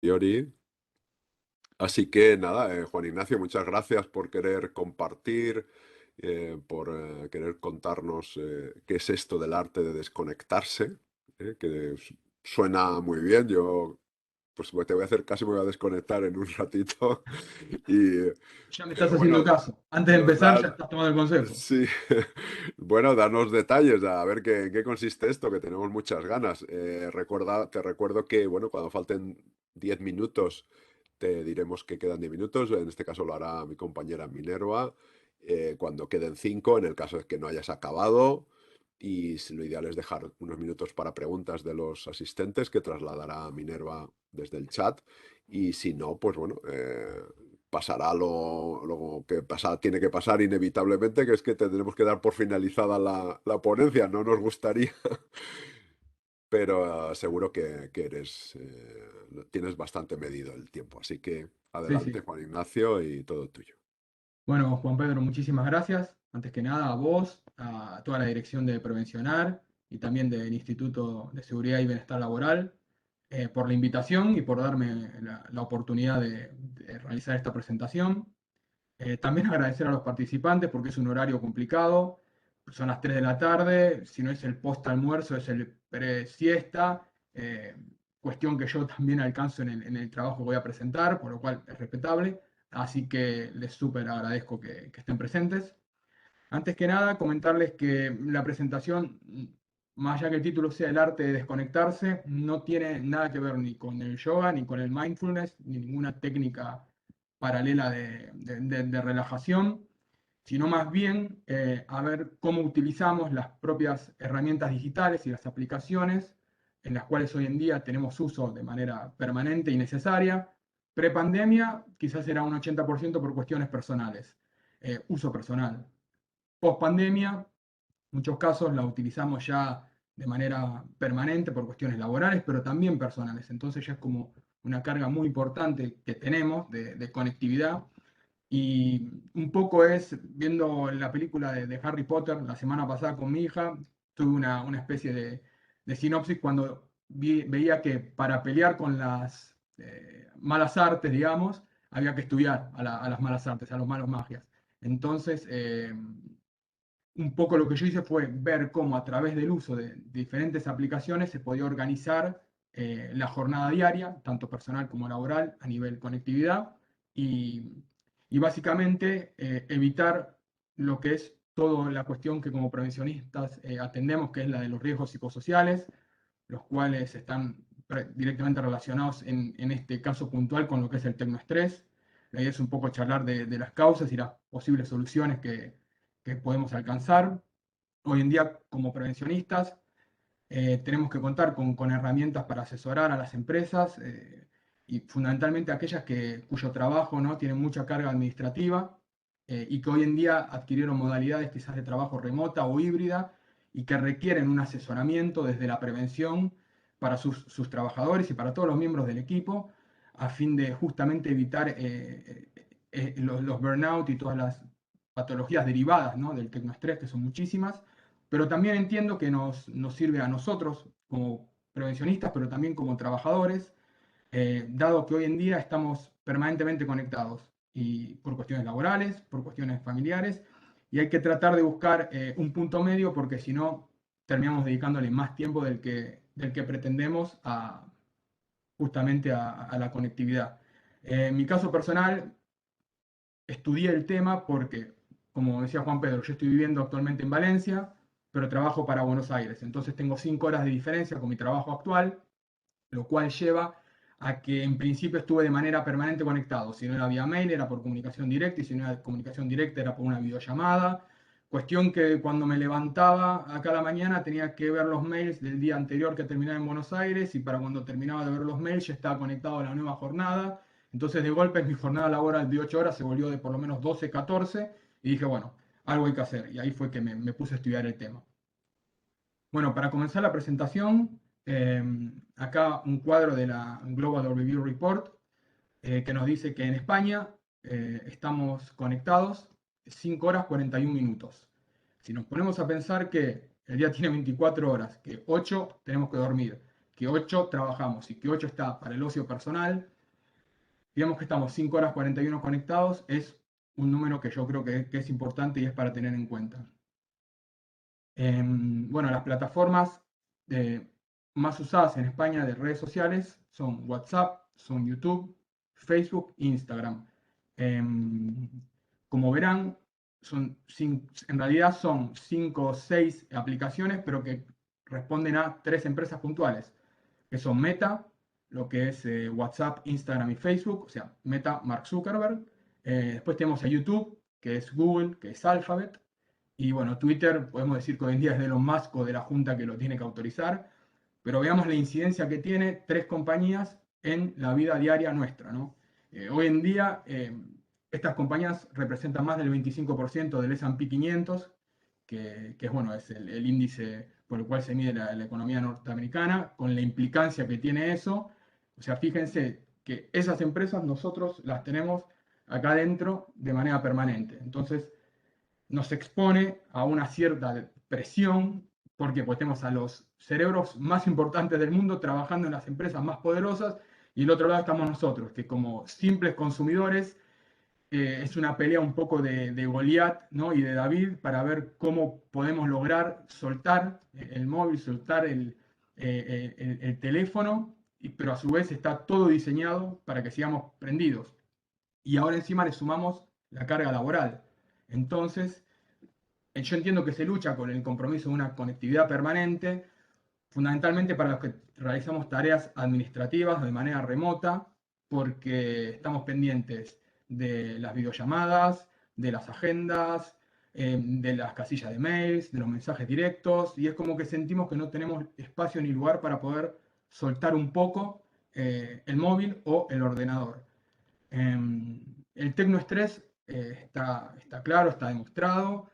Priori. Así que nada, Juan Ignacio, muchas gracias por querer compartir, por querer contarnos qué es esto del arte de desconectarse, que suena muy bien. Yo, pues te voy a hacer casi, me voy a desconectar en un ratito. Y, Ya me estás pero haciendo bueno, caso. Antes de nos empezar, das, ya estás tomando el consejo. sí, bueno, danos detalles, a ver en qué consiste esto, que tenemos muchas ganas. Te recuerdo que, bueno, cuando falten 10 minutos, te diremos que quedan 10 minutos. En este caso lo hará mi compañera Minerva. Cuando queden 5, en el caso de que no hayas acabado. Y lo ideal es dejar unos minutos para preguntas de los asistentes que trasladará Minerva desde el chat. Y si no, pues bueno, pasará lo que tiene que pasar inevitablemente, que es que tendremos que dar por finalizada la ponencia. No nos gustaría, pero seguro que tienes bastante medido el tiempo. Así que Sí, adelante, sí. Juan Ignacio, y todo tuyo. Bueno, Juan Pedro, muchísimas gracias. Antes que nada, a vos, a toda la dirección de Prevencionar y también del Instituto de Seguridad y Bienestar Laboral, por la invitación y por darme la oportunidad de realizar esta presentación. También agradecer a los participantes porque es un horario complicado. Son las 3 de la tarde, si no es el post-almuerzo, es el pre-siesta. Cuestión que yo también alcanzo en el trabajo que voy a presentar, por lo cual es respetable. Así que les súper agradezco que estén presentes. Antes que nada, comentarles que la presentación, más allá que el título sea el arte de desconectarse, no tiene nada que ver ni con el yoga, ni con el mindfulness, ni ninguna técnica paralela de relajación, sino más bien a ver cómo utilizamos las propias herramientas digitales y las aplicaciones en las cuales hoy en día tenemos uso de manera permanente y necesaria. Prepandemia quizás era un 80% por cuestiones personales, uso personal. Post pandemia, muchos casos la utilizamos ya de manera permanente por cuestiones laborales, pero también personales. Entonces ya es como una carga muy importante que tenemos de conectividad. Y un poco es, viendo la película de Harry Potter la semana pasada con mi hija, tuve una especie de sinopsis cuando veía que para pelear con las malas artes, digamos, había que estudiar a las malas artes, a los malos magias. Entonces, un poco lo que yo hice fue ver cómo a través del uso de diferentes aplicaciones se podía organizar la jornada diaria, tanto personal como laboral, a nivel conectividad, y, y básicamente evitar lo que es toda la cuestión que como prevencionistas atendemos, que es la de los riesgos psicosociales, los cuales están directamente relacionados en este caso puntual con lo que es el tecnoestrés. La idea es un poco charlar de las causas y las posibles soluciones que podemos alcanzar. Hoy en día, como prevencionistas, tenemos que contar con herramientas para asesorar a las empresas y fundamentalmente aquellas cuyo trabajo, ¿no?, tiene mucha carga administrativa y que hoy en día adquirieron modalidades quizás de trabajo remota o híbrida y que requieren un asesoramiento desde la prevención para sus trabajadores y para todos los miembros del equipo a fin de justamente evitar los burnout y todas las patologías derivadas, ¿no?, del tecnoestrés, que son muchísimas, pero también entiendo que nos sirve a nosotros como prevencionistas, pero también como trabajadores, dado que hoy en día estamos permanentemente conectados y por cuestiones laborales, por cuestiones familiares, y hay que tratar de buscar un punto medio porque si no terminamos dedicándole más tiempo del que pretendemos justamente a la conectividad. En mi caso personal, estudié el tema porque, como decía Juan Pedro, yo estoy viviendo actualmente en Valencia, pero trabajo para Buenos Aires. Entonces tengo 5 horas de diferencia con mi trabajo actual, lo cual lleva a que en principio estuve de manera permanente conectado. Si no era vía mail, era por comunicación directa, y si no era comunicación directa, era por una videollamada. Cuestión que cuando me levantaba acá a la mañana tenía que ver los mails del día anterior que terminaba en Buenos Aires y para cuando terminaba de ver los mails ya estaba conectado a la nueva jornada. Entonces de golpe mi jornada laboral de 8 horas se volvió de por lo menos 12, 14 y dije, bueno, algo hay que hacer. Y ahí fue que me puse a estudiar el tema. Bueno, para comenzar la presentación, acá un cuadro de la Global Review Report que nos dice que en España estamos conectados 5 horas 41 minutos. Si nos ponemos a pensar que el día tiene 24 horas, que 8 tenemos que dormir, que 8 trabajamos y que 8 está para el ocio personal, digamos que estamos 5 horas 41 conectados, es un número que yo creo que es importante y es para tener en cuenta. Bueno, las plataformas eh, más usadas en España de redes sociales son WhatsApp, son YouTube, Facebook e Instagram. Em, Como verán, en realidad son 5 o 6 aplicaciones, pero que responden a 3 empresas puntuales, que son Meta, lo que es WhatsApp, Instagram y Facebook, o sea, Meta, Mark Zuckerberg. Después tenemos a YouTube, que es Google, que es Alphabet. Y bueno, Twitter, podemos decir que hoy en día es de Elon Musk o de la junta que lo tiene que autorizar, pero veamos la incidencia que tiene 3 compañías en la vida diaria nuestra, ¿no? Hoy en día, estas compañías representan más del 25% del S&P 500, que es, bueno, es el índice por el cual se mide la economía norteamericana, con la implicancia que tiene eso. O sea, fíjense que esas empresas nosotros las tenemos acá adentro de manera permanente. Entonces, nos expone a una cierta presión, porque pues tenemos a los cerebros más importantes del mundo trabajando en las empresas más poderosas, y del otro lado estamos nosotros, que como simples consumidores, es una pelea un poco de Goliat, ¿no? Y de David para ver cómo podemos lograr soltar el móvil, soltar el teléfono, pero a su vez está todo diseñado para que sigamos prendidos. Y ahora encima le sumamos la carga laboral. Entonces, yo entiendo que se lucha con el compromiso de una conectividad permanente, fundamentalmente para los que realizamos tareas administrativas de manera remota, porque estamos pendientes de las videollamadas, de las agendas, de las casillas de mails, de los mensajes directos, y es como que sentimos que no tenemos espacio ni lugar para poder soltar un poco el móvil o el ordenador. El tecnoestrés está claro, está demostrado.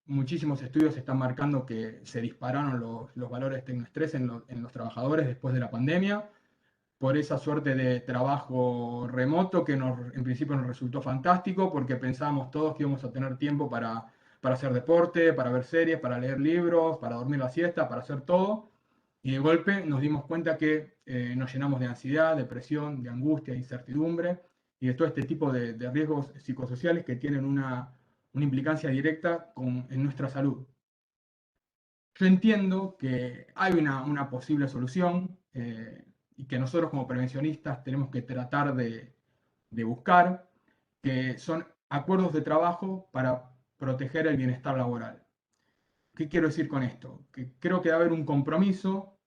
Muchísimos estudios están marcando que se dispararon los valores de tecnoestrés en los trabajadores después de la pandemia, por esa suerte de trabajo remoto que en principio nos resultó fantástico, porque pensábamos todos que íbamos a tener tiempo para hacer deporte, para ver series, para leer libros, para dormir la siesta, para hacer todo. Y de golpe nos dimos cuenta que nos llenamos de ansiedad, depresión, de angustia, de incertidumbre y de todo este tipo de riesgos psicosociales que tienen una implicancia directa en nuestra salud. Yo entiendo que hay una posible solución y que nosotros como prevencionistas tenemos que tratar de buscar, que son acuerdos de trabajo para proteger el bienestar laboral. ¿Qué quiero decir con esto? Que creo que debe haber un compromiso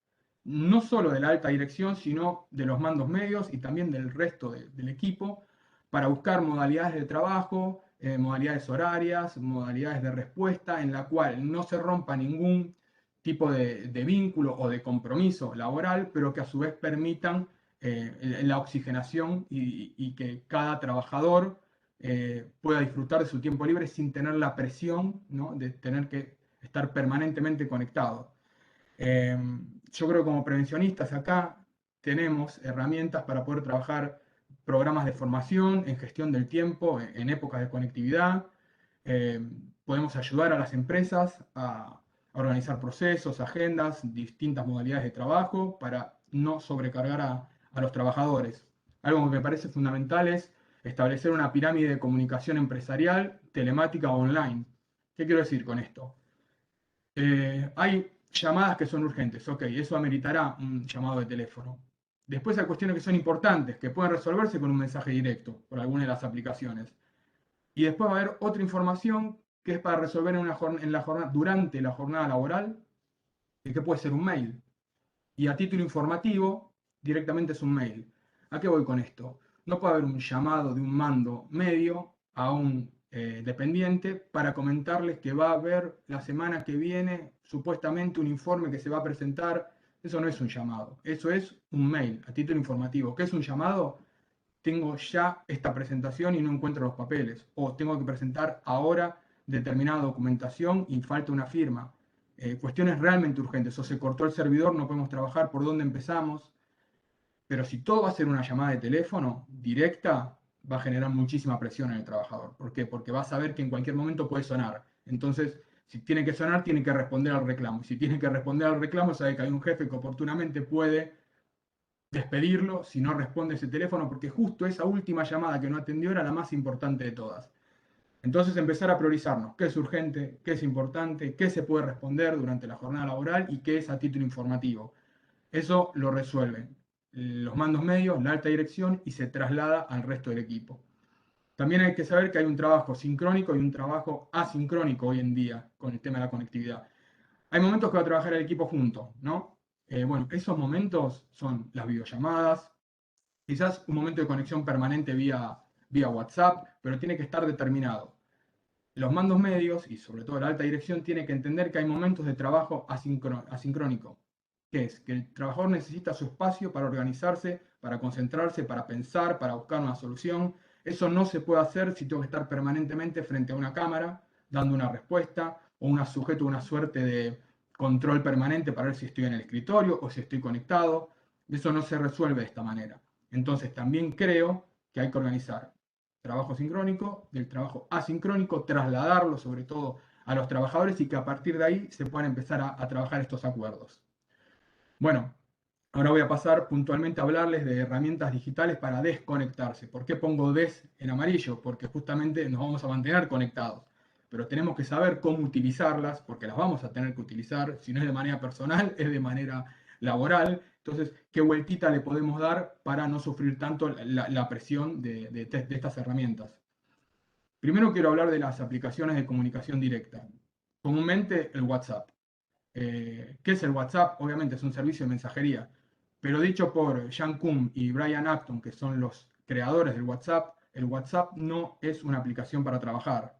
no solo de la alta dirección, sino de los mandos medios y también del resto del equipo, para buscar modalidades de trabajo, modalidades horarias, modalidades de respuesta, en la cual no se rompa ningún tipo de vínculo o de compromiso laboral, pero que a su vez permitan la oxigenación y que cada trabajador pueda disfrutar de su tiempo libre sin tener la presión, ¿no? De tener que estar permanentemente conectado. Yo creo que como prevencionistas acá tenemos herramientas para poder trabajar programas de formación en gestión del tiempo en épocas de conectividad. Eh, Podemos ayudar a las empresas a organizar procesos, agendas, distintas modalidades de trabajo para no sobrecargar a los trabajadores. Algo que me parece fundamental es establecer una pirámide de comunicación empresarial, telemática o online. ¿Qué quiero decir con esto? Hay llamadas que son urgentes, ok, eso ameritará un llamado de teléfono. Después hay cuestiones que son importantes, que pueden resolverse con un mensaje directo por alguna de las aplicaciones. Y después va a haber otra información que es para resolver durante la jornada laboral, que puede ser un mail. Y a título informativo, directamente es un mail. ¿A qué voy con esto? No puede haber un llamado de un mando medio a un dependiente para comentarles que va a haber la semana que viene supuestamente un informe que se va a presentar. Eso no es un llamado, eso es un mail a título informativo. ¿Qué es un llamado? Tengo ya esta presentación y no encuentro los papeles, o tengo que presentar ahora determinada documentación y falta una firma. Cuestiones realmente urgentes, o se cortó el servidor, no podemos trabajar, ¿por dónde empezamos? Pero si todo va a ser una llamada de teléfono directa, va a generar muchísima presión en el trabajador. ¿Por qué? Porque va a saber que en cualquier momento puede sonar. Entonces Si tiene que sonar, tiene que responder al reclamo. Si tiene que responder al reclamo, sabe que hay un jefe que oportunamente puede despedirlo si no responde ese teléfono, porque justo esa última llamada que no atendió era la más importante de todas. Entonces empezar a priorizarnos qué es urgente, qué es importante, qué se puede responder durante la jornada laboral y qué es a título informativo. Eso lo resuelven los mandos medios, la alta dirección y se traslada al resto del equipo. También hay que saber que hay un trabajo sincrónico y un trabajo asincrónico hoy en día con el tema de la conectividad. Hay momentos que va a trabajar el equipo junto, ¿no? Bueno, esos momentos son las videollamadas, quizás un momento de conexión permanente vía WhatsApp, pero tiene que estar determinado. Los mandos medios y sobre todo la alta dirección tiene que entender que hay momentos de trabajo asincrónico, que es que el trabajador necesita su espacio para organizarse, para concentrarse, para pensar, para buscar una solución. Eso no se puede hacer si tengo que estar permanentemente frente a una cámara dando una respuesta o sujeto a una suerte de control permanente para ver si estoy en el escritorio o si estoy conectado. Eso no se resuelve de esta manera. Entonces también creo que hay que organizar trabajo sincrónico, del trabajo asincrónico, trasladarlo sobre todo a los trabajadores y que a partir de ahí se puedan empezar a trabajar estos acuerdos. Bueno, ahora voy a pasar puntualmente a hablarles de herramientas digitales para desconectarse. ¿Por qué pongo des en amarillo? Porque justamente nos vamos a mantener conectados, pero tenemos que saber cómo utilizarlas, porque las vamos a tener que utilizar, si no es de manera personal, es de manera laboral. Entonces, ¿qué vueltita le podemos dar para no sufrir tanto la presión de estas herramientas? Primero quiero hablar de las aplicaciones de comunicación directa. Comúnmente el WhatsApp. ¿Qué es el WhatsApp? Obviamente es un servicio de mensajería, pero dicho por Sean Kuhn y Brian Acton, que son los creadores del WhatsApp, el WhatsApp no es una aplicación para trabajar.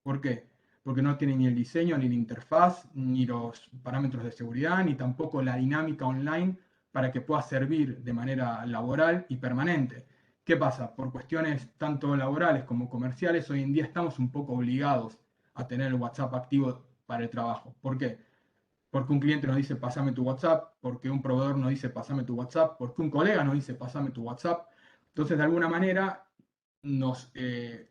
¿Por qué? Porque no tiene ni el diseño, ni la interfaz, ni los parámetros de seguridad, ni tampoco la dinámica online para que pueda servir de manera laboral y permanente. ¿Qué pasa? Por cuestiones tanto laborales como comerciales, hoy en día estamos un poco obligados a tener el WhatsApp activo para el trabajo. ¿Por qué? Porque un cliente nos dice pásame tu WhatsApp, porque un proveedor nos dice pásame tu WhatsApp, porque un colega nos dice pásame tu WhatsApp. Entonces, de alguna manera, nos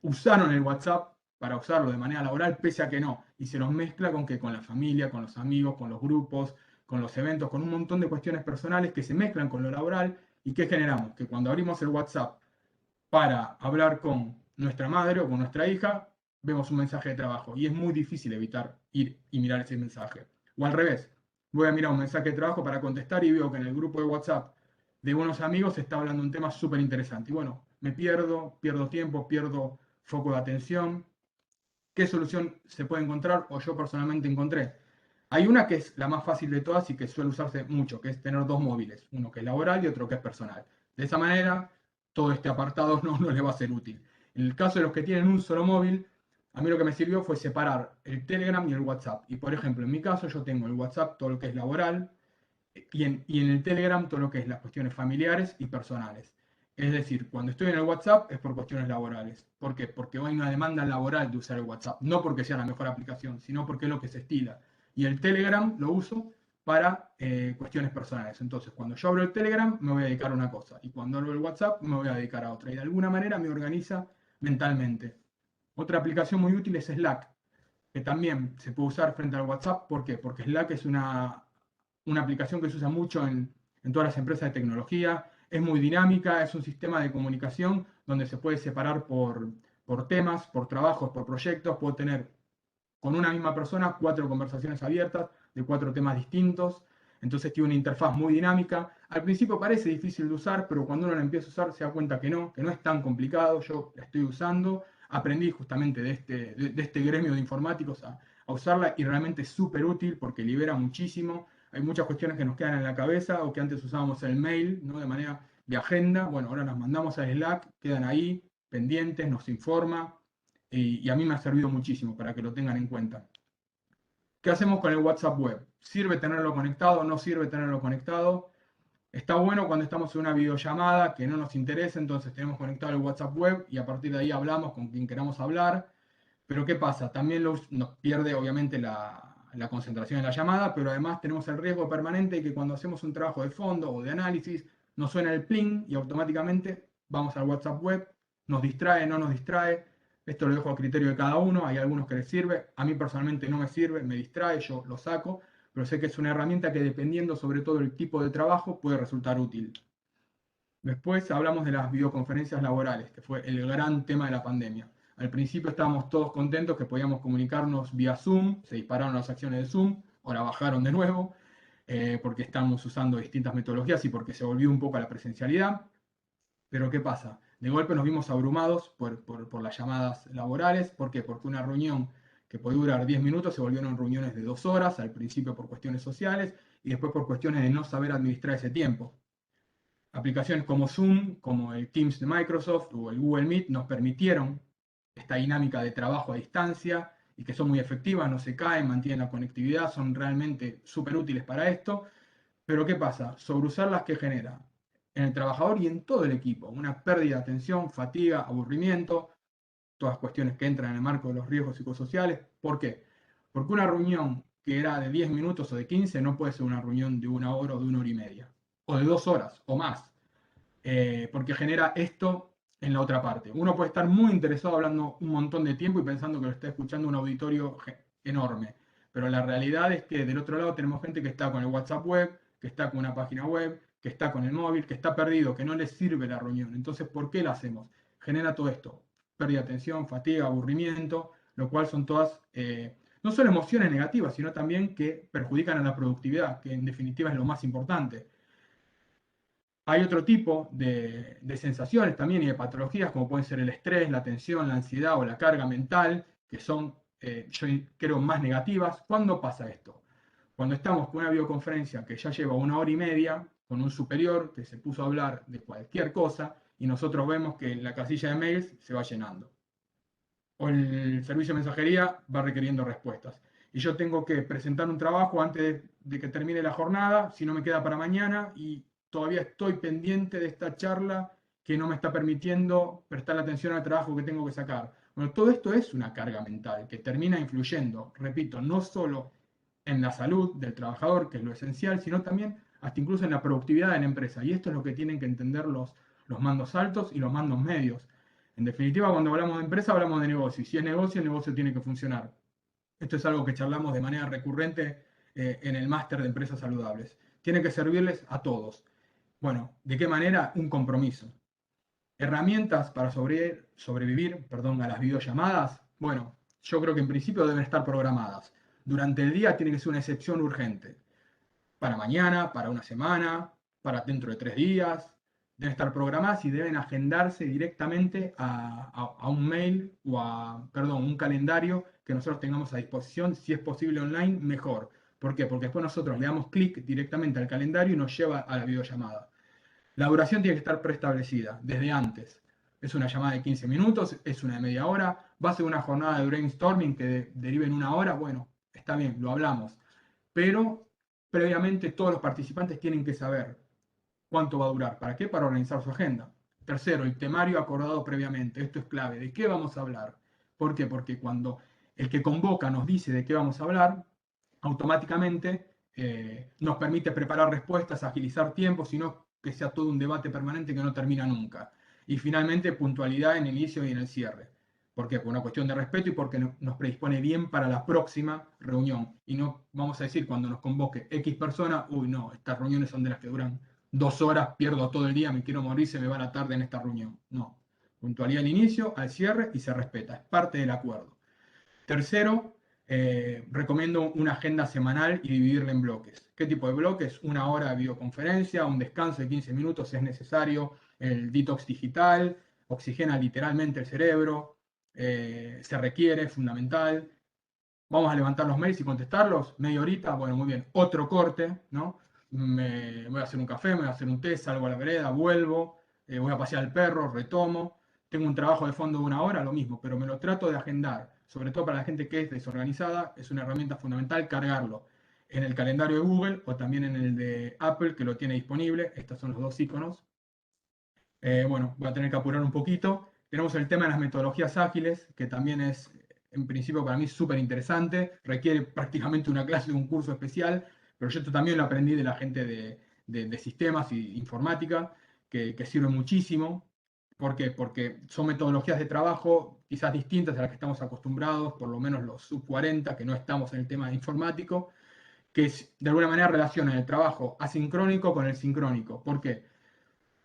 usaron el WhatsApp para usarlo de manera laboral, pese a que no. Y se nos mezcla con que con la familia, con los amigos, con los grupos, con los eventos, con un montón de cuestiones personales que se mezclan con lo laboral. ¿Y qué generamos? Que cuando abrimos el WhatsApp para hablar con nuestra madre o con nuestra hija, vemos un mensaje de trabajo y es muy difícil evitar ir y mirar ese mensaje. O al revés, voy a mirar un mensaje de trabajo para contestar y veo que en el grupo de WhatsApp de unos amigos se está hablando de un tema súper interesante. Y bueno, me pierdo tiempo, pierdo foco de atención. ¿Qué solución se puede encontrar o yo personalmente encontré? Hay una que es la más fácil de todas y que suele usarse mucho, que es tener dos móviles, uno que es laboral y otro que es personal. De esa manera, todo este apartado no le va a ser útil. En el caso de los que tienen un solo móvil, a mí lo que me sirvió fue separar el Telegram y el WhatsApp. Y por ejemplo, en mi caso yo tengo el WhatsApp, todo lo que es laboral, y en el Telegram todo lo que es las cuestiones familiares y personales. Es decir, cuando estoy en el WhatsApp es por cuestiones laborales. ¿Por qué? Porque hay una demanda laboral de usar el WhatsApp. No porque sea la mejor aplicación, sino porque es lo que se estila. Y el Telegram lo uso para cuestiones personales. Entonces, cuando yo abro el Telegram, me voy a dedicar a una cosa. Y cuando abro el WhatsApp, me voy a dedicar a otra. Y de alguna manera me organiza mentalmente. Otra aplicación muy útil es Slack, que también se puede usar frente al WhatsApp. ¿Por qué? Porque Slack es una aplicación que se usa mucho en todas las empresas de tecnología. Es muy dinámica, es un sistema de comunicación donde se puede separar por temas, por trabajos, por proyectos. Puedo tener con una misma persona 4 conversaciones abiertas de 4 temas distintos. Entonces tiene una interfaz muy dinámica. Al principio parece difícil de usar, pero cuando uno la empieza a usar se da cuenta que no es tan complicado. Yo la estoy usando, aprendí justamente de este gremio de informáticos a usarla y realmente es súper útil porque libera muchísimo. Hay muchas cuestiones que nos quedan en la cabeza o que antes usábamos el mail, ¿no? De manera de agenda. Bueno, ahora las mandamos a Slack, quedan ahí pendientes, nos informa y a mí me ha servido muchísimo para que lo tengan en cuenta. ¿Qué hacemos con el WhatsApp web? ¿Sirve tenerlo conectado? ¿No sirve tenerlo conectado? Está bueno cuando estamos en una videollamada que no nos interesa, entonces tenemos conectado el WhatsApp web y a partir de ahí hablamos con quien queramos hablar. Pero ¿qué pasa? También nos pierde obviamente la concentración en la llamada, pero además tenemos el riesgo permanente de que cuando hacemos un trabajo de fondo o de análisis, nos suena el pling y automáticamente vamos al WhatsApp web, nos distrae, no nos distrae. Esto lo dejo a criterio de cada uno, hay algunos que les sirve, a mí personalmente no me sirve, me distrae, yo lo saco, pero sé que es una herramienta que dependiendo sobre todo del tipo de trabajo puede resultar útil. Después hablamos de las videoconferencias laborales, que fue el gran tema de la pandemia. Al principio estábamos todos contentos que podíamos comunicarnos vía Zoom, se dispararon las acciones de Zoom, ahora bajaron de nuevo, porque estamos usando distintas metodologías y porque se volvió un poco a la presencialidad. Pero ¿qué pasa? De golpe nos vimos abrumados por las llamadas laborales. ¿Por qué? Porque una reunión que puede durar 10 minutos se volvieron reuniones de 2 horas, al principio por cuestiones sociales y después por cuestiones de no saber administrar ese tiempo. Aplicaciones como Zoom, como el Teams de Microsoft o el Google Meet nos permitieron esta dinámica de trabajo a distancia y que son muy efectivas, no se caen, mantienen la conectividad, son realmente súper útiles para esto. Pero ¿qué pasa? Sobreusarlas que genera en el trabajador y en todo el equipo, una pérdida de atención, fatiga, aburrimiento, todas cuestiones que entran en el marco de los riesgos psicosociales. ¿Por qué? Porque una reunión que era de 10 minutos o de 15 no puede ser una reunión de 1 hora o de 1 hora y media, o de 2 horas o más, porque genera esto en la otra parte. Uno puede estar muy interesado hablando un montón de tiempo y pensando que lo está escuchando un auditorio enorme, pero la realidad es que del otro lado tenemos gente que está con el WhatsApp web, que está con una página web, que está con el móvil, que está perdido, que no les sirve la reunión. Entonces, ¿por qué la hacemos? Genera todo esto, pérdida de atención, fatiga, aburrimiento, lo cual son todas, no solo emociones negativas, sino también que perjudican a la productividad, que en definitiva es lo más importante. Hay otro tipo de sensaciones también y de patologías, como pueden ser el estrés, la tensión, la ansiedad o la carga mental, que son, yo creo, más negativas. ¿Cuándo pasa esto? Cuando estamos con una videoconferencia que ya lleva 1 hora y media, con un superior que se puso a hablar de cualquier cosa, y nosotros vemos que la casilla de mails se va llenando, o el servicio de mensajería va requiriendo respuestas. Y yo tengo que presentar un trabajo antes de que termine la jornada, si no me queda para mañana, y todavía estoy pendiente de esta charla que no me está permitiendo prestar atención al trabajo que tengo que sacar. Bueno, todo esto es una carga mental que termina influyendo, repito, no solo en la salud del trabajador, que es lo esencial, sino también hasta incluso en la productividad de la empresa. Y esto es lo que tienen que entender los mandos altos y los mandos medios. En definitiva, cuando hablamos de empresa, hablamos de negocio. Y si es negocio, el negocio tiene que funcionar. Esto es algo que charlamos de manera recurrente en el máster de empresas saludables. Tiene que servirles a todos. Bueno, ¿de qué manera? Un compromiso. Herramientas para sobrevivir, perdón, a las videollamadas. Bueno, yo creo que en principio deben estar programadas. Durante el día tiene que ser una excepción urgente para mañana, para una semana, para dentro de 3 días. Deben estar programadas y deben agendarse directamente a un mail o a, perdón, un calendario que nosotros tengamos a disposición. Si es posible online, mejor. ¿Por qué? Porque después nosotros le damos clic directamente al calendario y nos lleva a la videollamada. La duración tiene que estar preestablecida desde antes. Es una llamada de 15 minutos, es una de media hora, va a ser una jornada de brainstorming que derive en 1 hora, bueno, está bien, lo hablamos. Pero previamente todos los participantes tienen que saber cuánto va a durar. ¿Para qué? Para organizar su agenda. Tercero, el temario acordado previamente. Esto es clave. ¿De qué vamos a hablar? ¿Por qué? Porque cuando el que convoca nos dice de qué vamos a hablar, automáticamente nos permite preparar respuestas, agilizar tiempos, sino que sea todo un debate permanente que no termina nunca. Y finalmente, puntualidad en el inicio y en el cierre. ¿Por qué? Por una cuestión de respeto y porque nos predispone bien para la próxima reunión. Y no vamos a decir cuando nos convoque X persona, uy, no, estas reuniones son de las que duran 2 horas, pierdo todo el día, me quiero morir, se me va la tarde en esta reunión. No. Puntualidad al inicio, al cierre y se respeta. Es parte del acuerdo. Tercero, recomiendo una agenda semanal y dividirla en bloques. ¿Qué tipo de bloques? 1 hora de videoconferencia, un descanso de 15 minutos si es necesario, el detox digital, oxigena literalmente el cerebro, se requiere, es fundamental. Vamos a levantar los mails y contestarlos, media horita, bueno, muy bien. Otro corte, ¿no? Me voy a hacer un café, me voy a hacer un té, salgo a la vereda, vuelvo, voy a pasear al perro, retomo. Tengo un trabajo de fondo de 1 hora, lo mismo, pero me lo trato de agendar. Sobre todo para la gente que es desorganizada, es una herramienta fundamental cargarlo en el calendario de Google o también en el de Apple, que lo tiene disponible. Estos son los dos iconos. Bueno, voy a tener que apurar un poquito. Tenemos el tema de las metodologías ágiles, que también es, en principio, para mí súper interesante. Requiere prácticamente una clase de un curso especial, pero yo esto también lo aprendí de la gente de sistemas y informática, que sirve muchísimo. ¿Por qué? Porque son metodologías de trabajo quizás distintas a las que estamos acostumbrados, por lo menos los sub 40, que no estamos en el tema informático, que de alguna manera relacionan el trabajo asincrónico con el sincrónico. ¿Por qué?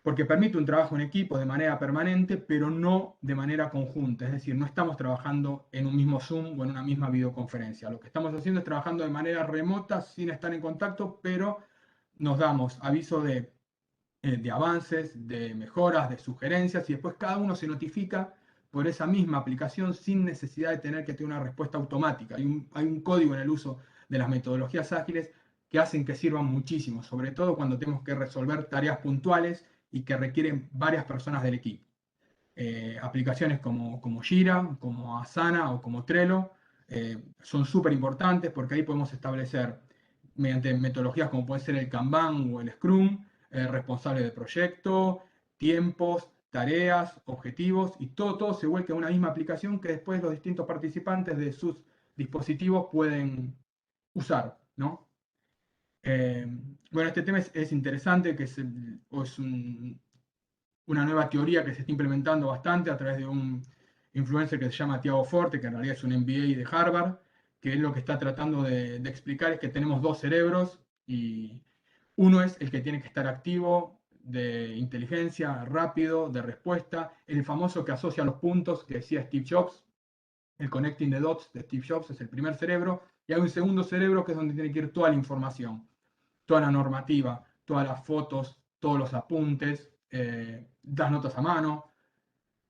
Porque permite un trabajo en equipo de manera permanente, pero no de manera conjunta. Es decir, no estamos trabajando en un mismo Zoom o en una misma videoconferencia. Lo que estamos haciendo es trabajando de manera remota, sin estar en contacto, pero nos damos aviso de avances, de mejoras, de sugerencias, y después cada uno se notifica por esa misma aplicación sin necesidad de tener que tener una respuesta automática. Hay un código en el uso de las metodologías ágiles que hacen que sirvan muchísimo, sobre todo cuando tenemos que resolver tareas puntuales y que requieren varias personas del equipo. Aplicaciones como Jira, como Asana o como Trello son súper importantes porque ahí podemos establecer mediante metodologías como puede ser el Kanban o el Scrum, responsable de proyecto, tiempos, tareas, objetivos y todo se vuelca en una misma aplicación que después los distintos participantes de sus dispositivos pueden usar, ¿no? Eh, bueno, este tema es interesante, que es una nueva teoría que se está implementando bastante a través de un influencer que se llama Tiago Forte, que en realidad es un MBA de Harvard, que es lo que está tratando de explicar es que tenemos dos cerebros y uno es el que tiene que estar activo, de inteligencia, rápido, de respuesta, el famoso que asocia los puntos que decía Steve Jobs, el connecting the dots de Steve Jobs es el primer cerebro, y hay un segundo cerebro que es donde tiene que ir toda la información, toda la normativa, todas las fotos, todos los apuntes, las notas a mano.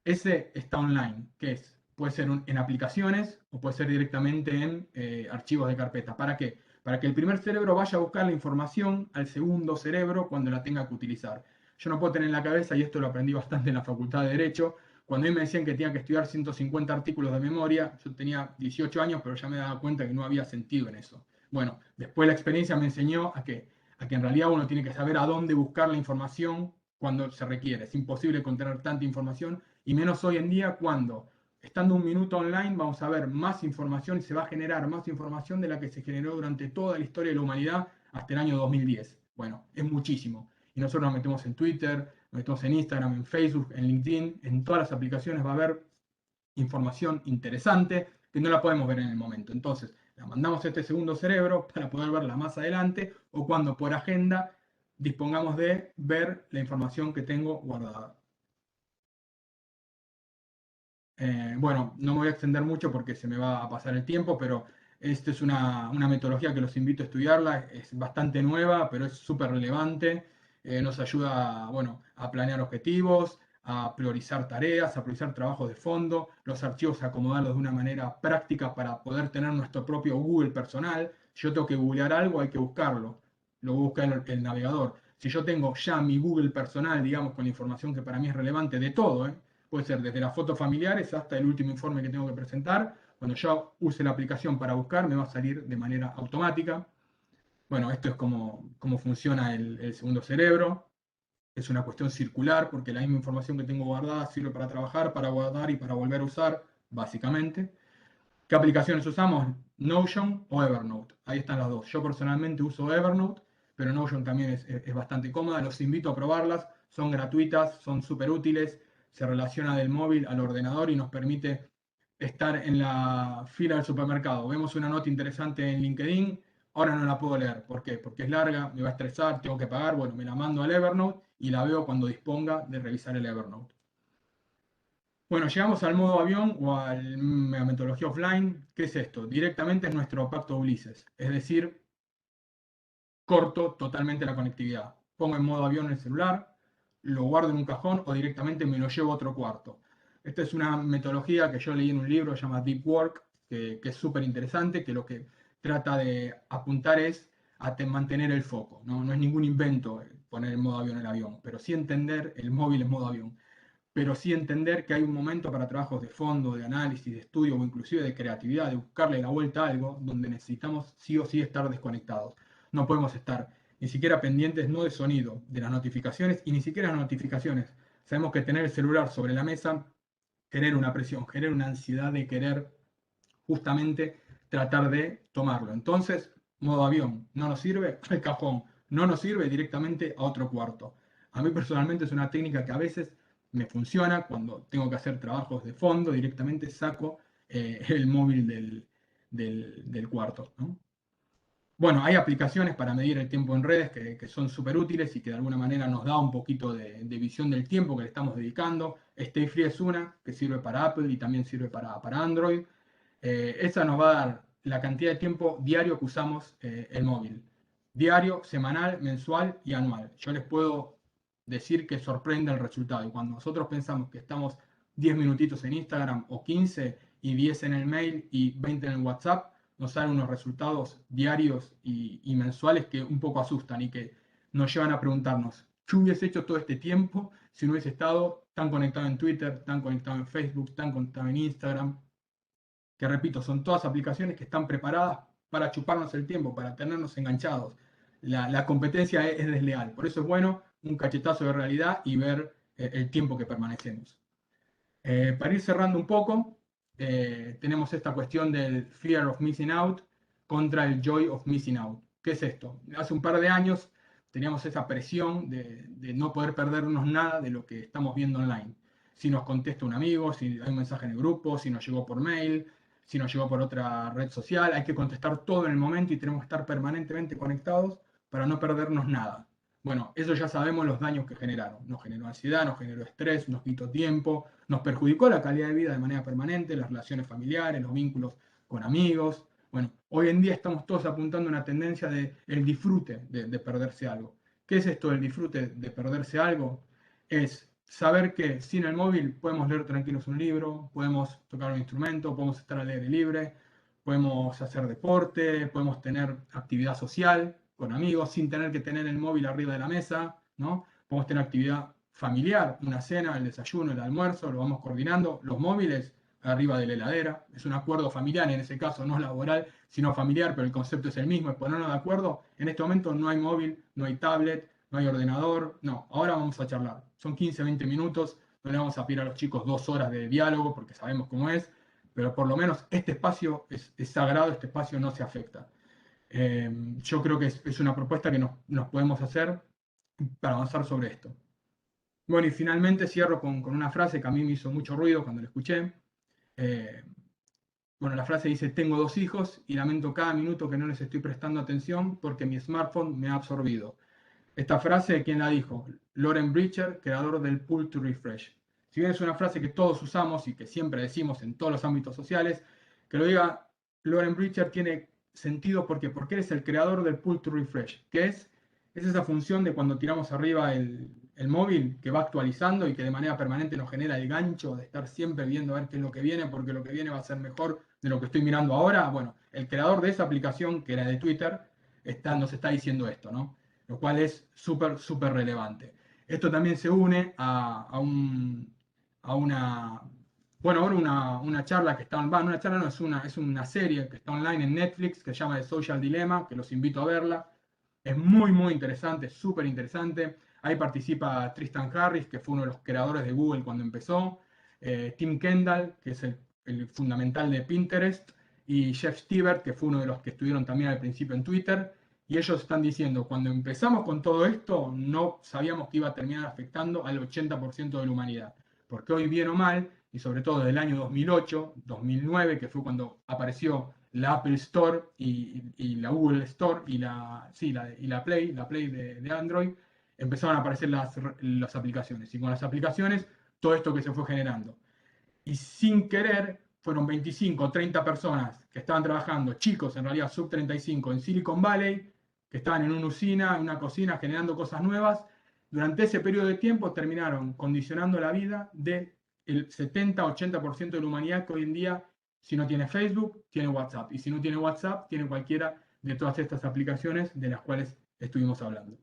Ese está online, que es, puede ser en aplicaciones o puede ser directamente en archivos de carpeta. ¿Para qué? Para que el primer cerebro vaya a buscar la información al segundo cerebro cuando la tenga que utilizar. Yo no puedo tener en la cabeza, y esto lo aprendí bastante en la Facultad de Derecho, cuando a mí me decían que tenía que estudiar 150 artículos de memoria, yo tenía 18 años, pero ya me daba cuenta que no había sentido en eso. Bueno, después la experiencia me enseñó a que en realidad uno tiene que saber a dónde buscar la información cuando se requiere. Es imposible contener tanta información y menos hoy en día cuando, estando un minuto online, vamos a ver más información y se va a generar más información de la que se generó durante toda la historia de la humanidad hasta el año 2010. Bueno, es muchísimo. Y nosotros nos metemos en Twitter, nos metemos en Instagram, en Facebook, en LinkedIn, en todas las aplicaciones va a haber información interesante que no la podemos ver en el momento. Entonces, la mandamos a este segundo cerebro para poder verla más adelante o cuando por agenda dispongamos de ver la información que tengo guardada. Bueno, no me voy a extender mucho porque se me va a pasar el tiempo, pero esta es una metodología que los invito a estudiarla. Es bastante nueva, pero es súper relevante. Nos ayuda, bueno, a planear objetivos, a priorizar tareas, a priorizar trabajos de fondo, los archivos a acomodarlos de una manera práctica para poder tener nuestro propio Google personal. Si yo tengo que googlear algo, hay que buscarlo. Lo busca el navegador. Si yo tengo ya mi Google personal, digamos, con la información que para mí es relevante de todo, ¿eh? Puede ser desde las fotos familiares hasta el último informe que tengo que presentar. Cuando yo use la aplicación para buscar, me va a salir de manera automática. Bueno, esto es cómo funciona el segundo cerebro. Es una cuestión circular porque la misma información que tengo guardada sirve para trabajar, para guardar y para volver a usar, básicamente. ¿Qué aplicaciones usamos? Notion o Evernote. Ahí están las dos. Yo personalmente uso Evernote, pero Notion también es bastante cómoda. Los invito a probarlas. Son gratuitas, son súper útiles. Se relaciona del móvil al ordenador y nos permite estar en la fila del supermercado. Vemos una nota interesante en LinkedIn. Ahora no la puedo leer. ¿Por qué? Porque es larga, me va a estresar, tengo que pagar. Bueno, me la mando al Evernote y la veo cuando disponga de revisar el Evernote. Bueno, llegamos al modo avión o a la metodología offline. ¿Qué es esto? Directamente es nuestro pacto Ulises, es decir, corto totalmente la conectividad. Pongo en modo avión el celular, lo guardo en un cajón o directamente me lo llevo a otro cuarto. Esta es una metodología que yo leí en un libro que se llama Deep Work, que es súper interesante, que lo que trata de apuntar es a mantener el foco. ¿No? No es ningún invento poner en modo avión el avión, pero sí entender el móvil en modo avión, pero sí entender que hay un momento para trabajos de fondo, de análisis, de estudio o inclusive de creatividad, de buscarle la vuelta a algo, donde necesitamos sí o sí estar desconectados. No podemos estar ni siquiera pendientes no de sonido, de las notificaciones y ni siquiera las notificaciones. Sabemos que tener el celular sobre la mesa genera una presión, genera una ansiedad de querer justamente tratar de tomarlo. Entonces, modo avión, no nos sirve, el cajón, no nos sirve directamente a otro cuarto. A mí personalmente es una técnica que a veces me funciona. Cuando tengo que hacer trabajos de fondo, directamente saco el móvil del cuarto, ¿no? Bueno, hay aplicaciones para medir el tiempo en redes que son súper útiles y que de alguna manera nos da un poquito de visión del tiempo que le estamos dedicando. Stay Free es una que sirve para Apple y también sirve para Android. Esa nos va a dar la cantidad de tiempo diario que usamos el móvil. Diario, semanal, mensual y anual. Yo les puedo decir que sorprende el resultado. Y cuando nosotros pensamos que estamos 10 minutitos en Instagram o 15 y 10 en el mail y 20 en el WhatsApp, nos salen unos resultados diarios y mensuales que un poco asustan y que nos llevan a preguntarnos, ¿qué hubiese hecho todo este tiempo si no hubiese estado tan conectado en Twitter, tan conectado en Facebook, tan conectado en Instagram? Que repito, son todas aplicaciones que están preparadas para chuparnos el tiempo, para tenernos enganchados. La competencia es desleal, por eso es bueno un cachetazo de realidad y ver el tiempo que permanecemos. Para ir cerrando un poco, tenemos esta cuestión del fear of missing out contra el joy of missing out. ¿Qué es esto? Hace un par de años teníamos esa presión de no poder perdernos nada de lo que estamos viendo online. Si nos contesta un amigo, si hay un mensaje en el grupo, si nos llegó por mail, si nos llegó por otra red social, hay que contestar todo en el momento y tenemos que estar permanentemente conectados para no perdernos nada. Bueno, eso ya sabemos los daños que generaron. Nos generó ansiedad, nos generó estrés, nos quitó tiempo, nos perjudicó la calidad de vida de manera permanente, las relaciones familiares, los vínculos con amigos. Bueno, hoy en día estamos todos apuntando a una tendencia de el disfrute de perderse algo. ¿Qué es esto del disfrute de perderse algo? Es saber que sin el móvil podemos leer tranquilos un libro, podemos tocar un instrumento, podemos estar al aire libre, podemos hacer deporte, podemos tener actividad social con amigos sin tener que tener el móvil arriba de la mesa, ¿no? Podemos tener actividad familiar, una cena, el desayuno, el almuerzo, lo vamos coordinando, los móviles arriba de la heladera, es un acuerdo familiar, en ese caso no laboral, sino familiar, pero el concepto es el mismo, es ponernos de acuerdo, en este momento no hay móvil, no hay tablet, no hay ordenador, no, ahora vamos a charlar, son 15, 20 minutos, no le vamos a pedir a los chicos 2 horas de diálogo porque sabemos cómo es, pero por lo menos este espacio es sagrado, este espacio no se afecta. Yo creo que es una propuesta que nos podemos hacer para avanzar sobre esto. Bueno, y finalmente cierro con una frase que a mí me hizo mucho ruido cuando la escuché. Eh, bueno, la frase dice, tengo 2 hijos y lamento cada minuto que no les estoy prestando atención porque mi smartphone me ha absorbido. Esta frase, ¿quién la dijo? Loren Bridger, creador del Pull to Refresh. Si bien es una frase que todos usamos y que siempre decimos en todos los ámbitos sociales, que lo diga Loren Bridger tiene sentido porque él es el creador del Pull to Refresh, que es esa función de cuando tiramos arriba el móvil que va actualizando y que de manera permanente nos genera el gancho de estar siempre viendo a ver qué es lo que viene, porque lo que viene va a ser mejor de lo que estoy mirando ahora. Bueno, el creador de esa aplicación, que era de Twitter, nos está diciendo esto, ¿no? Lo cual es súper, súper relevante. Esto también se une a una, bueno, ahora una charla que está, una charla no, es una serie que está online en Netflix que se llama The Social Dilemma, que los invito a verla. Es muy, muy interesante, súper interesante. Ahí participa Tristan Harris, que fue uno de los creadores de Google cuando empezó, Tim Kendall, que es el fundamental de Pinterest, y Jeff Stewart, que fue uno de los que estuvieron también al principio en Twitter. Y ellos están diciendo, cuando empezamos con todo esto, no sabíamos que iba a terminar afectando al 80% de la humanidad. Porque hoy, bien o mal, y sobre todo desde el año 2008, 2009, que fue cuando apareció la Apple Store y la Google Store y la Play de Android, empezaron a aparecer las aplicaciones. Y con las aplicaciones, todo esto que se fue generando. Y sin querer, fueron 25 o 30 personas que estaban trabajando, chicos en realidad sub 35 en Silicon Valley, que estaban en una usina, en una cocina, generando cosas nuevas. Durante ese periodo de tiempo terminaron condicionando la vida del 70-80% de la humanidad que hoy en día, si no tiene Facebook, tiene WhatsApp. Y si no tiene WhatsApp, tiene cualquiera de todas estas aplicaciones de las cuales estuvimos hablando.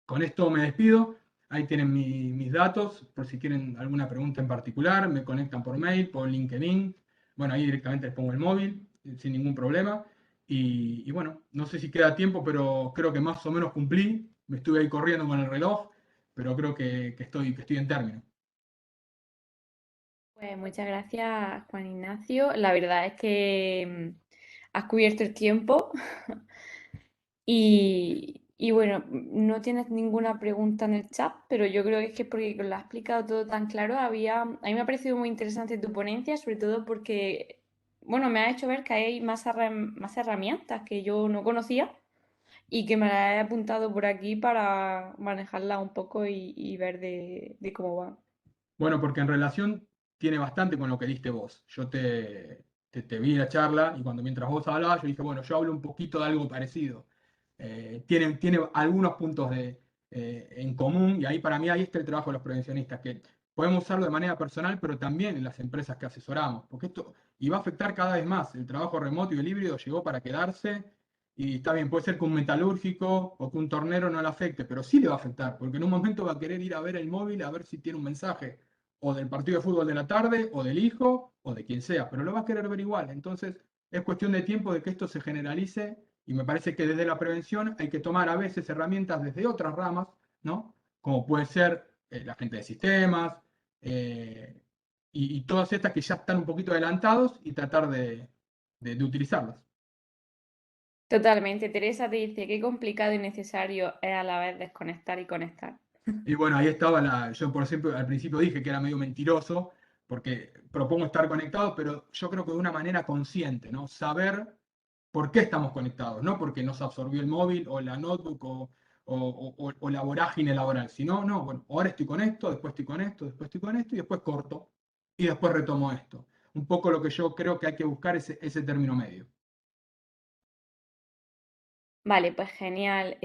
Con esto me despido. Ahí tienen mis datos, por si quieren alguna pregunta en particular, me conectan por mail, por LinkedIn. Bueno, ahí directamente les pongo el móvil, sin ningún problema. Y bueno, no sé si queda tiempo, pero creo que más o menos cumplí. Me estuve ahí corriendo con el reloj, pero creo que estoy en término. Pues muchas gracias, Juan Ignacio. La verdad es que has cubierto el tiempo y Y bueno, no tienes ninguna pregunta en el chat, pero yo creo que es que porque lo has explicado todo tan claro, a mí me ha parecido muy interesante tu ponencia, sobre todo porque, bueno, me ha hecho ver que hay más herramientas que yo no conocía y que me las he apuntado por aquí para manejarlas un poco y ver de cómo van. Bueno, porque en relación tiene bastante con lo que diste vos. Yo te vi la charla y mientras vos hablabas, yo dije, bueno, yo hablo un poquito de algo parecido. Tiene algunos puntos en común y ahí para mí ahí está el trabajo de los prevencionistas, que podemos usarlo de manera personal, pero también en las empresas que asesoramos, porque esto y va a afectar cada vez más. El trabajo remoto y el híbrido llegó para quedarse y está bien, puede ser que un metalúrgico o que un tornero no le afecte, pero sí le va a afectar, porque en un momento va a querer ir a ver el móvil a ver si tiene un mensaje o del partido de fútbol de la tarde, o del hijo, o de quien sea, pero lo va a querer ver igual. Entonces, es cuestión de tiempo de que esto se generalice y me parece que desde la prevención hay que tomar a veces herramientas desde otras ramas, ¿no? Como puede ser la gente de sistemas eh, y todas estas que ya están un poquito adelantados y tratar de utilizarlas. Totalmente. Teresa te dice qué complicado y necesario es a la vez desconectar y conectar. Y bueno, ahí estaba yo por ejemplo al principio dije que era medio mentiroso, porque propongo estar conectados, pero yo creo que de una manera consciente, ¿no? Saber por qué estamos conectados, no porque nos absorbió el móvil o la notebook o la vorágine laboral, sino, no, bueno, ahora estoy con esto, después estoy con esto, después estoy con esto y después corto y después retomo esto. Un poco lo que yo creo que hay que buscar es ese término medio. Vale, pues genial.